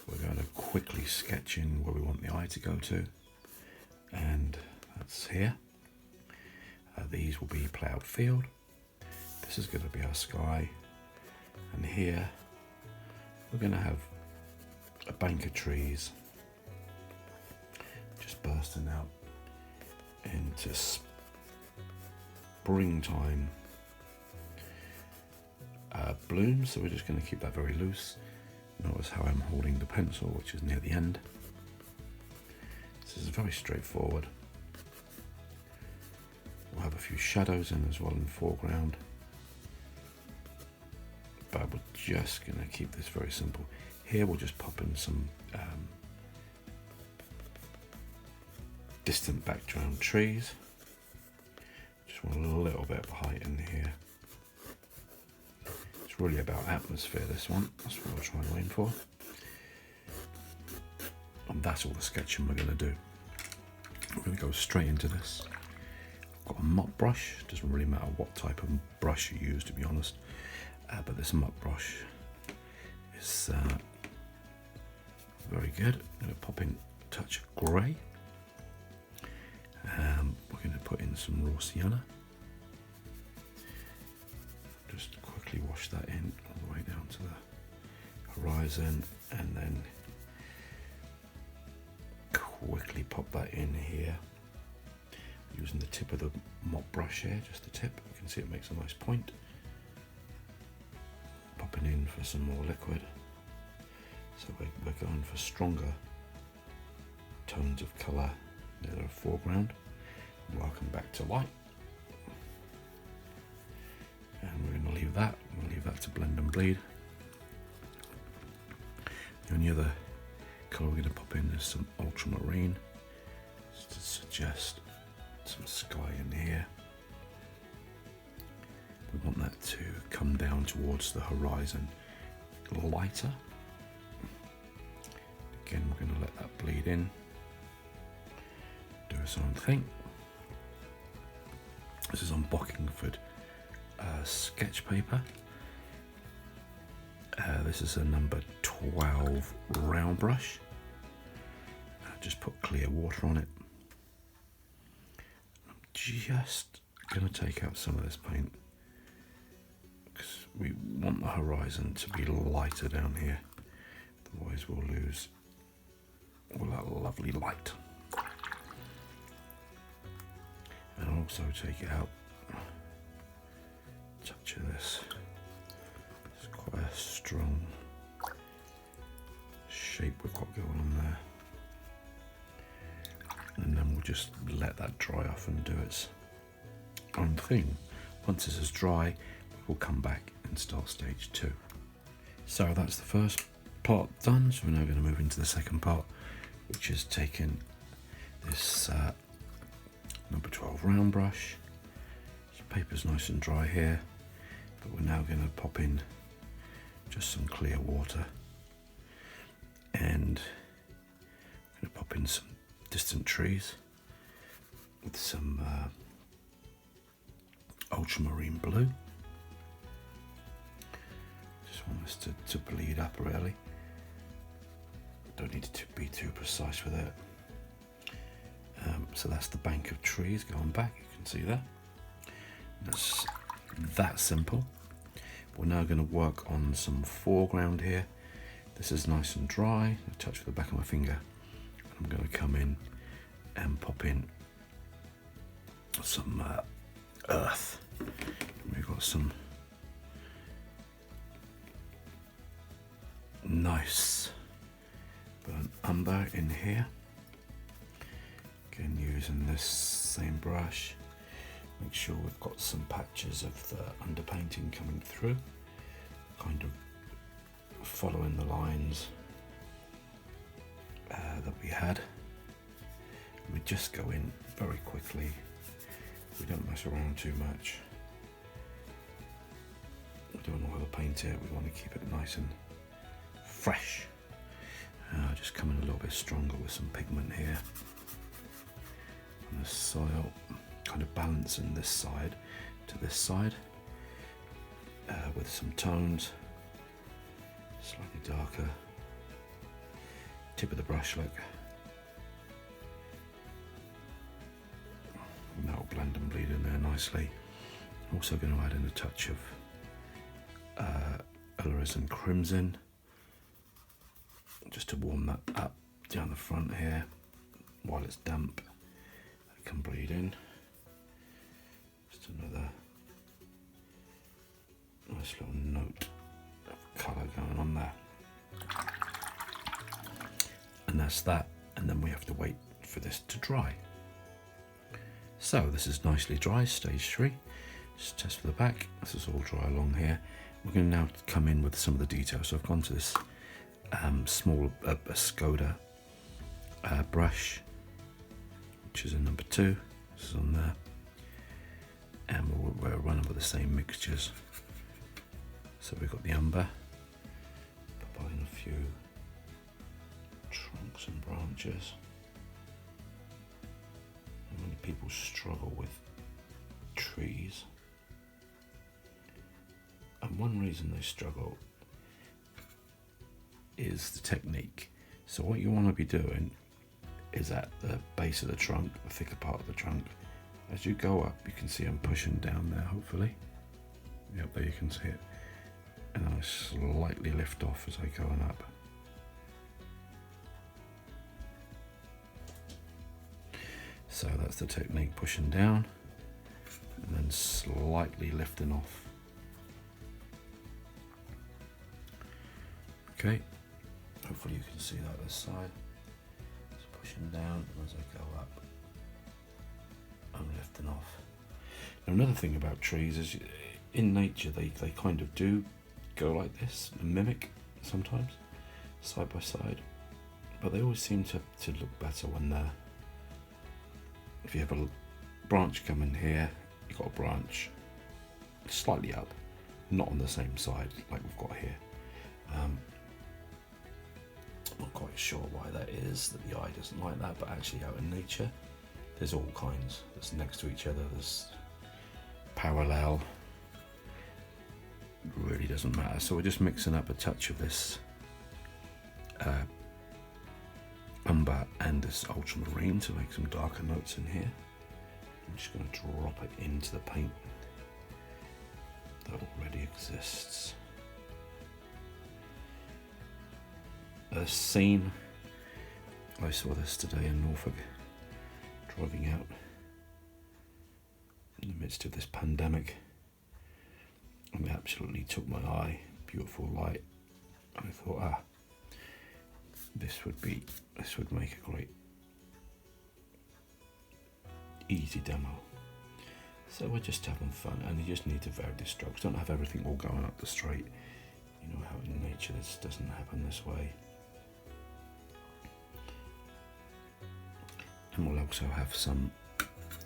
we're going to quickly sketch in where we want the eye to go to, and that's here. These will be ploughed field. This is going to be our sky, and here we're going to have a bank of trees just bursting out into springtime bloom. So we're just going to keep that very loose. Notice how I'm holding the pencil, which is near the end. This is very straightforward. We'll have a few shadows in as well in the foreground, but we're just going to keep this very simple. Here we'll just pop in some distant background trees. Just want a little bit of height in here. It's really about atmosphere, this one. That's what we're trying to aim for. And that's all the sketching we're going to do. We're going to go straight into this. I've got a mop brush. Doesn't really matter what type of brush you use, to be honest. But this mop brush is very good. I'm going to pop in a touch of grey. We're going to put in some raw sienna. Just quickly wash that in all the way down to the horizon, and then quickly pop that in here using the tip of the mop brush here, just the tip. You can see it makes a nice point. Popping in for some more liquid. So we're going for stronger tones of colour near the foreground. Welcome back to light. And we're going to leave that. We'll leave that to blend and bleed. The only other colour we're going to pop in is some ultramarine, just to suggest some sky in here. We want that to come down towards the horizon lighter. Again, we're going to let that bleed in, do its own thing. This is on Bockingford sketch paper. This is a number 12 round brush. Just put clear water on it. I'm just going to take out some of this paint because we want the horizon to be lighter down here. Otherwise we'll lose all that lovely light. And also take out a touch of this. It's quite a strong shape we've got going on there. And then we'll just let that dry off and do its own thing. Once this is dry, we'll come back and start stage 2. So that's the first part done. So we're now going to move into the second part, which is taking this number 12 round brush. So paper's nice and dry here, but we're now going to pop in just some clear water, and I'm going to pop in some distant trees with some ultramarine blue. Just want this to bleed up really. Don't need it to be too precise with it. So that's the bank of trees going back, you can see that. That's that simple. We're now going to work on some foreground here. This is nice and dry. I touch with the back of my finger. I'm going to come in and pop in some earth. We've got some nice burnt umber in here. Again, using this same brush. Make sure we've got some patches of the underpainting coming through, kind of following the lines that we had. We just go in very quickly. We don't mess around too much. We don't oil the paint it. We want to keep it nice and fresh. Just come in a little bit stronger with some pigment here on the soil, kind of balancing this side to this side with some tones, slightly darker tip of the brush, look. And that'll blend and bleed in there nicely. Also going to add in a touch of alizarin crimson, just to warm that up down the front here while it's damp. It can bleed in. Just another nice little note of colour going on there. And that's that. And then we have to wait for this to dry. So this is nicely dry, stage 3. Just test for the back. This is all dry along here. We're going to now come in with some of the details. So I've gone to this small Skoda brush, which is a number 2. This is on there. And we're running with the same mixtures. So we've got the umber. Pop in a few trunks and branches. And many people struggle with trees. And one reason they struggle is the technique. So what you want to be doing is at the base of the trunk, the thicker part of the trunk. As you go up, you can see I'm pushing down there, hopefully. Yep, there you can see it. And then I slightly lift off as I go on up. So that's the technique, pushing down and then slightly lifting off. Okay, hopefully you can see that this side. Just pushing down, and as I go up, I'm lifting off. Now another thing about trees is, in nature they kind of do go like this, and mimic sometimes, side by side, but they always seem to look better when they're, if you have a branch coming here, you've got a branch slightly up, not on the same side like we've got here. Not quite sure why that is, that the eye doesn't like that, but actually out in nature there's all kinds that's next to each other. There's parallel, it really doesn't matter. So we're just mixing up a touch of this umber and this ultramarine to make some darker notes in here. I'm just going to drop it into the paint that already exists. A scene, I saw this today in Norfolk, driving out in the midst of this pandemic, and it absolutely took my eye. Beautiful light. I thought, this would make a great easy demo. So we're just having fun, and you just need to vary the strokes. Don't have everything all going up the straight. You know how in nature this doesn't happen this way. And we'll also have some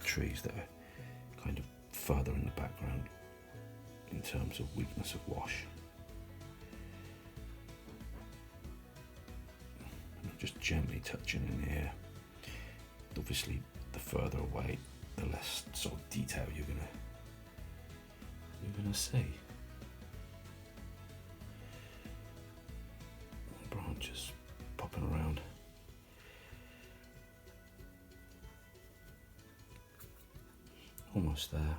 trees that are kind of further in the background in terms of weakness of wash. And I'm just gently touching in here. Obviously, the further away, the less sort of detail you're gonna see. Branches popping around. Almost there.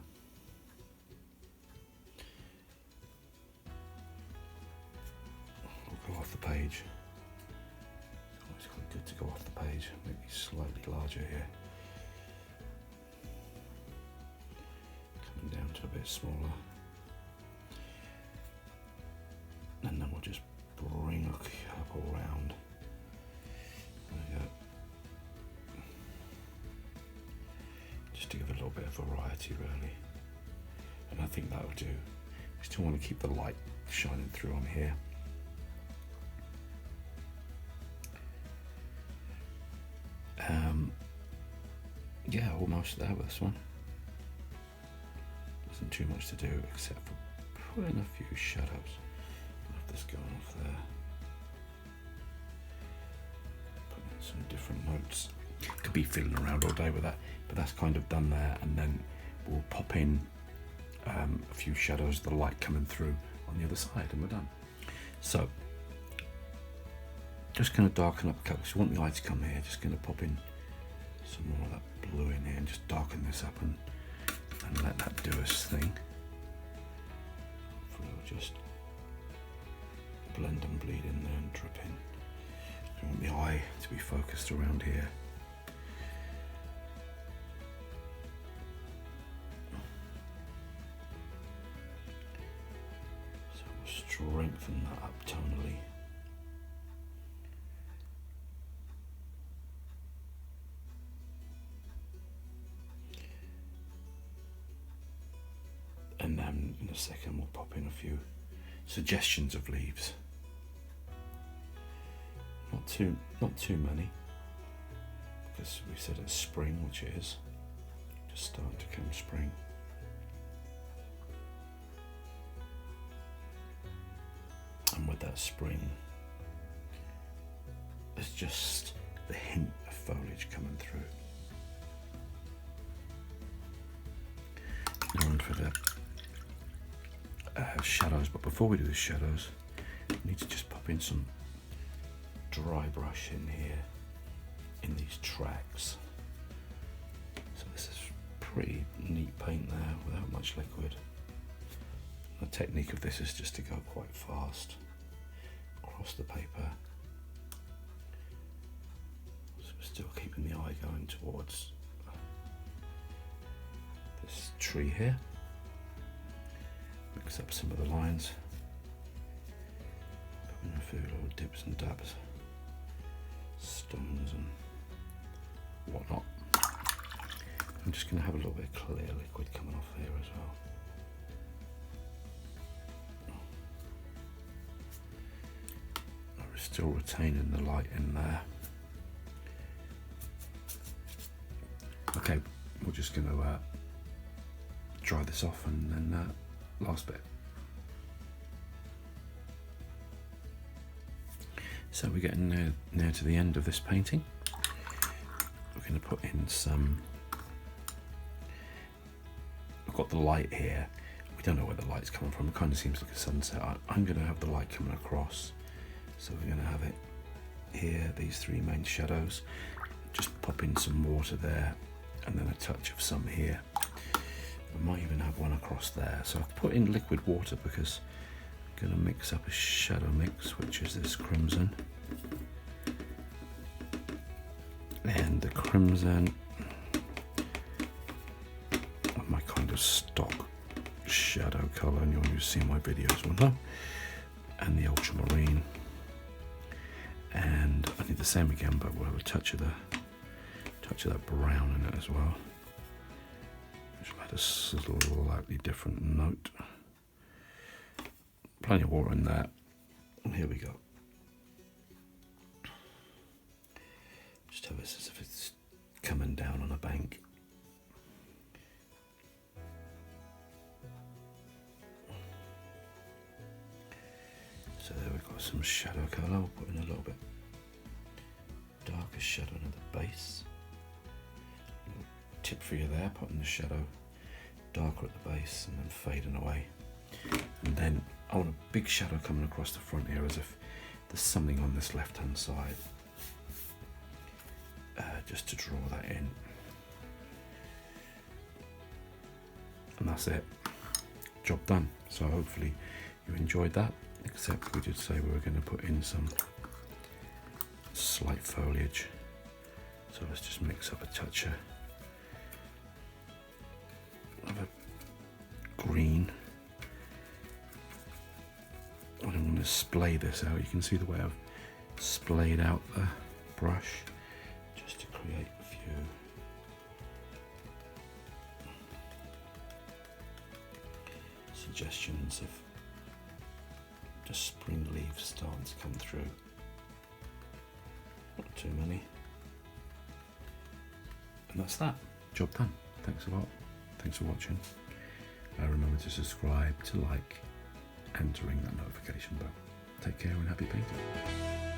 We'll go off the page. It's always quite good to go off the page. Make these slightly larger here. Coming down to a bit smaller. And then we'll just bring a couple round. There we go. Just to give it a little bit of variety, really. And I think that'll do. We still want to keep the light shining through on here. Yeah, almost there with this one. Isn't too much to do except for putting a few shadows. I'll have this going off there. Putting in some different notes. Could be fiddling around all day with that, but that's kind of done there, and then we'll pop in a few shadows, the light coming through on the other side, and we're done. So just going to darken up a couple. So you want the eye to come here. Just going to pop in some more of that blue in here and just darken this up and let that do its thing. Hopefully it'll just blend and bleed in there and drip in. I want the eye to be focused around here. So we'll strengthen that up tonally. And then in a second we'll pop in a few suggestions of leaves. Not too many, because we said it's spring, which it is. Just starting to come spring. And with that spring, there's just the hint of foliage coming through. Now on for the shadows, but before we do the shadows, we need to just pop in some dry brush in here, in these tracks. So this is pretty neat paint there without much liquid. The technique of this is just to go quite fast across the paper. So we're still keeping the eye going towards this tree here. Mix up some of the lines. Put in a few little dips and dabs. Stones and whatnot. I'm just going to have a little bit of clear liquid coming off here as well. We're still retaining the light in there. Okay, we're just going to dry this off and then last bit. So we're getting near to the end of this painting. We're going to put in some, we've got the light here. We don't know where the light's coming from. It kind of seems like a sunset. I'm going to have the light coming across. So we're going to have it here, these three main shadows. Just pop in some water there and then a touch of some here. We might even have one across there. So I've put in liquid water because I'm going to mix up a shadow mix, which is this crimson. And the crimson, my kind of stock shadow colour, anyone who's seen my videos will know. And the ultramarine. And I need the same again, but we'll have a touch of that brown in it as well. Which will add a slightly different note. Plenty of water in there. And here we go. Just have this as if it's coming down on a bank. So there we've got some shadow colour. We'll put in a little bit darker shadow at the base. Little tip for you there, putting the shadow darker at the base and then fading away. And then I want a big shadow coming across the front here, as if there's something on this left hand side. Just to draw that in. And that's it. Job done. So hopefully you enjoyed that, except we did say we were going to put in some slight foliage. So let's just mix up a touch of a green. I don't want to splay this out. You can see the way I've splayed out the brush just to create a few suggestions of just spring leaves starting to come through. Not too many. And that's that. Job done. Thanks a lot. Thanks for watching. Remember to subscribe, to like, and to ring that notification bell. Take care and happy painting.